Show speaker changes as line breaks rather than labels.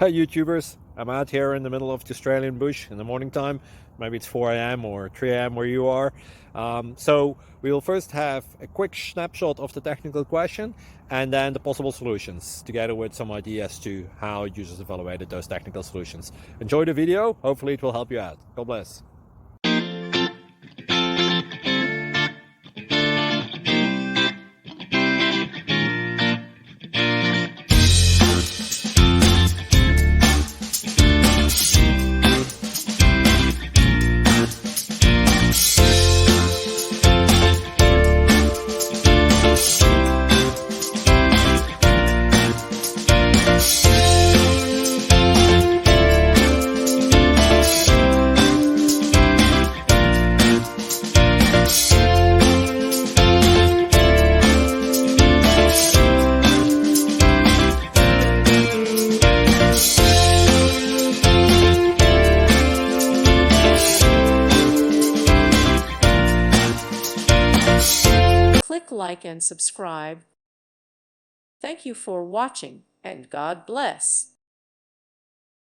Hi YouTubers, I'm out here in the middle of the Australian bush in the morning time. Maybe it's 4 a.m. or 3 a.m. where you are. So we'll first have a quick snapshot of the technical question and then the possible solutions, together with some ideas to how users evaluated those technical solutions. Enjoy the video, hopefully it will help you out. God bless.
Click like and subscribe. Thank you for watching, and God bless.